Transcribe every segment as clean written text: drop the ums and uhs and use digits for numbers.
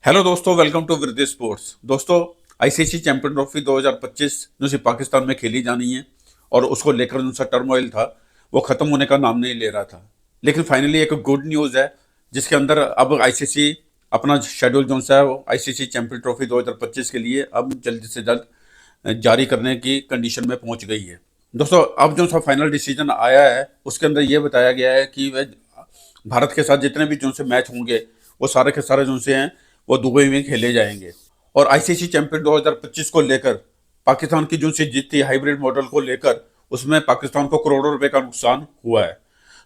Hello दोस्तों, welcome to Virde sports. दोस्तों, ICC champion trophy 2025 जो सी पाकिस्तान में खेली जानी है और उसको लेकर जो सा टर्मोइल था वो खत्म होने का नाम नहीं ले रहा था। लेकिन फाइनली एक गुड न्यूज़ है जिसके अंदर अब आईसीसी अपना शेड्यूल जो सा है वो आईसीसी चैंपियन ट्रॉफी 2025 के लिए अब जल्द से जल्द जारी करने की कंडीशन में पहुंच गई है। दोस्तों, अब जो सा फाइनल डिसीजन आया है उसके अंदर ये बताया गया है कि वह भारत के साथ जितने भी जो से मैच होंगे वो सारे के सारे जो से हैं वो दुबई में खेले जाएंगे। और आईसीसी चैंपियन 2025 को लेकर पाकिस्तान की जो सी जीत थी हाइब्रिड मॉडल को लेकर, उसमें पाकिस्तान को करोड़ों रुपए का नुकसान हुआ है।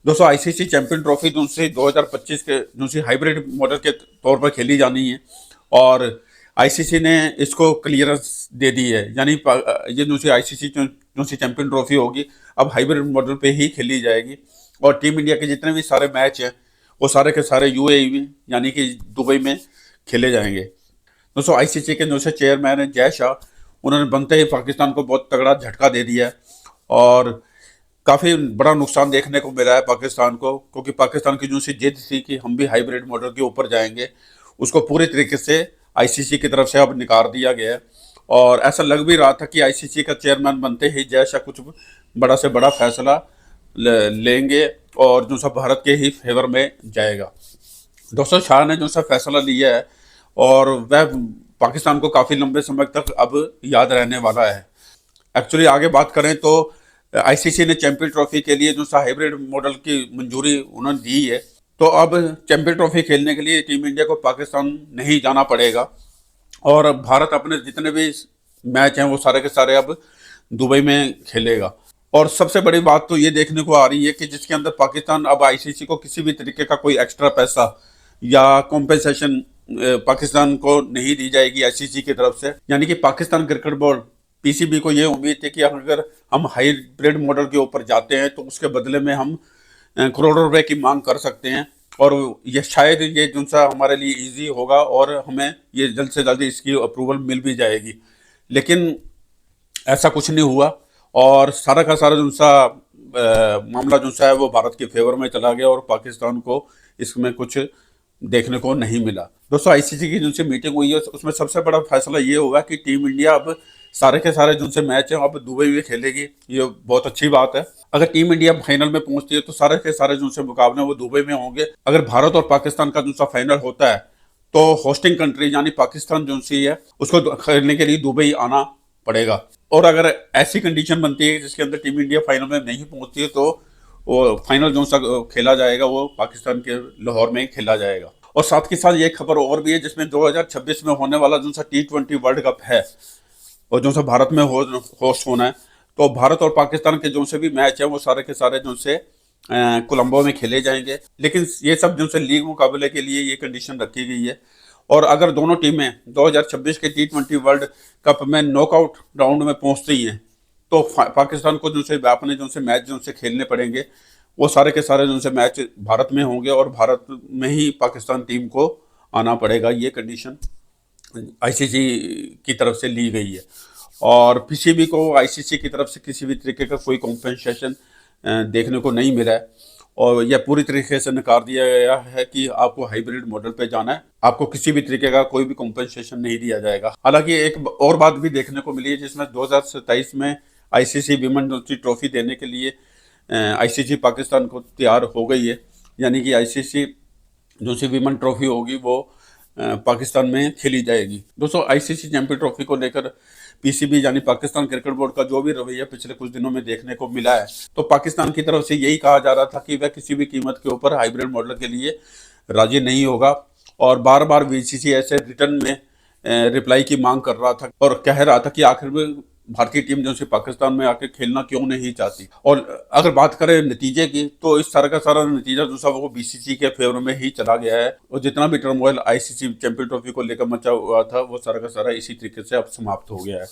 दोस्तों, आईसीसी चैंपियन ट्रॉफी जो सी 2025 के जो सी हाइब्रिड मॉडल के तौर पर खेली जानी है और आईसीसी ने इसको क्लियरेंस दे दी है। यानी ये जो सी आईसीसी जो सी चैंपियन ट्रॉफी होगी अब हाइब्रिड मॉडल पे ही खेली जाएगी और टीम इंडिया के जितने भी सारे मैच हैं वो सारे के सारे यूएई में यानी कि दुबई में खेले जाएंगे। दोस्तों, आईसीसी के जो से चेयरमैन है जय शाह, उन्होंने बनते ही पाकिस्तान को बहुत तगड़ा झटका दे दिया है और काफ़ी बड़ा नुकसान देखने को मिला है पाकिस्तान को, क्योंकि पाकिस्तान की जो सी जिद थी कि हम भी हाइब्रिड मॉडल के ऊपर जाएंगे उसको पूरी तरीके से आईसीसी की तरफ से अब निकाल दिया गया है। और ऐसा लग भी रहा था कि आईसीसी का चेयरमैन बनते ही जय शाह कुछ बड़ा से बड़ा फैसला लेंगे और जो सा भारत के ही फेवर में जाएगा। दोस्तों, शाह ने जो सा फैसला लिया है और वह पाकिस्तान को काफ़ी लंबे समय तक अब याद रहने वाला है। एक्चुअली आगे बात करें तो आईसीसी ने चैंपियन ट्रॉफी के लिए जो सा हाइब्रिड मॉडल की मंजूरी उन्होंने दी है, तो अब चैंपियन ट्रॉफी खेलने के लिए टीम इंडिया को पाकिस्तान नहीं जाना पड़ेगा और भारत अपने जितने भी मैच हैं वो सारे के सारे अब दुबई में खेलेगा। और सबसे बड़ी बात तो ये देखने को आ रही है कि जिसके अंदर पाकिस्तान अब आईसीसी को किसी भी तरीके का कोई एक्स्ट्रा पैसा या कॉम्पेंसेशन पाकिस्तान को नहीं दी जाएगी आईसीसी की तरफ से। यानी कि पाकिस्तान क्रिकेट बोर्ड पीसीबी को ये उम्मीद थी कि अगर हम हाइब्रिड मॉडल के ऊपर जाते हैं तो उसके बदले में हम करोड़ों रुपए की मांग कर सकते हैं और ये शायद ये जो सा हमारे लिए इजी होगा और हमें ये जल्द से जल्द इसकी अप्रूवल मिल भी जाएगी। लेकिन ऐसा कुछ नहीं हुआ और सारा का सारा जो सा मामला जो सा है वो भारत के फेवर में चला गया और पाकिस्तान को इसमें कुछ देखने को नहीं मिला। दोस्तों, आईसीसी की जिनसे मीटिंग हुई है उसमें सबसे बड़ा फैसला ये हुआ कि टीम इंडिया अब सारे के सारे जिनसे मैच हैं अब दुबई में खेलेगी। ये बहुत अच्छी बात है। अगर टीम इंडिया फाइनल में पहुंचती है तो सारे के सारे जिनसे मुकाबले वो दुबई में होंगे। अगर भारत और पाकिस्तान का जिनसा फाइनल होता है तो होस्टिंग कंट्री यानी पाकिस्तान जो सी है उसको खेलने के लिए दुबई आना पड़ेगा। और अगर ऐसी कंडीशन बनती है जिसके अंदर टीम इंडिया फाइनल में नहीं पहुंचती है तो वो फाइनल जो सा खेला जाएगा वो पाकिस्तान के लाहौर में ही खेला जाएगा। और साथ के साथ ये खबर और भी है जिसमें 2026 में होने वाला जो सा T20 वर्ल्ड कप है और जो सा भारत में होस्ट होना है, तो भारत और पाकिस्तान के जो से भी मैच है वो सारे के सारे जो से कोलंबो में खेले जाएंगे। लेकिन ये सब जो से लीग मुकाबले के लिए ये कंडीशन रखी गई है और अगर दोनों टीमें 2026 के T20 वर्ल्ड कप में नॉकआउट राउंड में पहुंचती हैं तो पाकिस्तान को जो से अपने जो से मैच जो से खेलने पड़ेंगे वो सारे के सारे जो से मैच भारत में होंगे और भारत में ही पाकिस्तान टीम को आना पड़ेगा। ये कंडीशन आईसीसी की तरफ से ली गई है और पीसीबी को आईसीसी की तरफ से किसी भी तरीके का कोई कॉम्पेंसेशन देखने को नहीं मिला है और यह पूरी तरीके से नकार दिया गया है कि आपको हाइब्रिड मॉडल पे जाना है, आपको किसी भी तरीके का कोई भी कॉम्पेंसेशन नहीं दिया जाएगा। हालांकि एक और बात भी देखने को मिली है जिसमें 2027 में आईसीसी विमेन ट्रॉफी देने के लिए आईसीसी पाकिस्तान को तैयार हो गई है। यानी कि आईसीसी जो सी विमेन ट्रॉफी होगी वो पाकिस्तान में खेली जाएगी। दोस्तों, आईसीसी चैंपियन ट्रॉफी को लेकर पीसीबी यानी पाकिस्तान क्रिकेट बोर्ड का जो भी रवैया पिछले कुछ दिनों में देखने को मिला है, तो पाकिस्तान की तरफ से यही कहा जा रहा था कि वह किसी भी कीमत के ऊपर हाइब्रिड मॉडल के लिए राजी नहीं होगा और बार बार बीसीसी ऐसे रिटर्न में रिप्लाई की मांग कर रहा था और कह रहा था कि आखिर में भारतीय टीम जो से पाकिस्तान में आके खेलना क्यों नहीं चाहती। और अगर बात करें नतीजे की तो इस तरह का सारा नतीजा जो सा वो बीसीसी के फेवर में ही चला गया है और जितना भी टर्मोइल आईसीसी चैंपियन ट्रॉफी को लेकर मचा हुआ था वो सारा का सारा इसी तरीके से अब समाप्त हो गया है।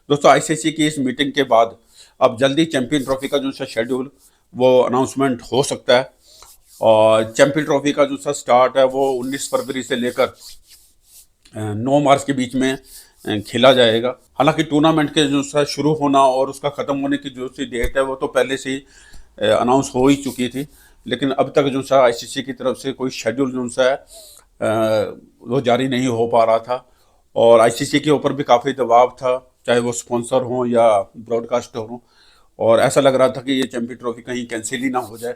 दोस्तों, आईसीसी की इस मीटिंग के बाद अब जल्दी चैंपियन ट्रॉफी का जो सा शेड्यूल वो अनाउंसमेंट हो सकता है और चैंपियन ट्रॉफी का जो सा स्टार्ट है वो 19 फरवरी से लेकर 9 मार्च के बीच में खेला जाएगा। हालांकि टूर्नामेंट के जो सा शुरू होना और उसका ख़त्म होने की जो सी डेट है वो तो पहले से ही अनाउंस हो ही चुकी थी, लेकिन अब तक जो सा आईसीसी की तरफ से कोई शेड्यूल जो सा है वो जारी नहीं हो पा रहा था और आईसीसी के ऊपर भी काफ़ी दबाव था, चाहे वो स्पॉन्सर हों या ब्रॉडकास्टर हों, और ऐसा लग रहा था कि ये चैंपियन ट्रॉफी कहीं कैंसिल ही ना हो जाए।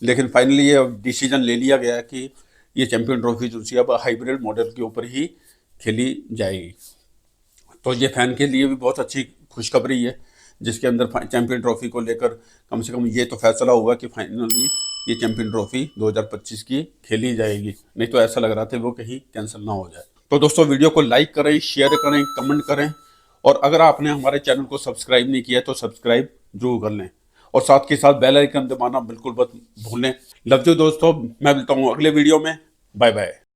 लेकिन फाइनली ये डिसीजन ले लिया गया कि ये चैंपियन ट्रॉफी जो सी अब हाइब्रिड मॉडल के ऊपर ही खेली जाएगी। तो ये फैन के लिए भी बहुत अच्छी खुशखबरी है, जिसके अंदर चैंपियन ट्रॉफी को लेकर कम से कम ये तो फैसला हुआ कि फाइनली ये चैंपियन ट्रॉफी 2025 की खेली जाएगी, नहीं तो ऐसा लग रहा था वो कहीं कैंसिल ना हो जाए। तो दोस्तों वीडियो को लाइक करें, शेयर करें, कमेंट करें, और अगर आपने हमारे चैनल को सब्सक्राइब नहीं किया तो सब्सक्राइब जरूर कर लें, और साथ के साथ बेल आइकन दबाना बिल्कुल मत भूलें। लव यू दोस्तों, मैं मिलता हूँ अगले वीडियो में। Bye bye.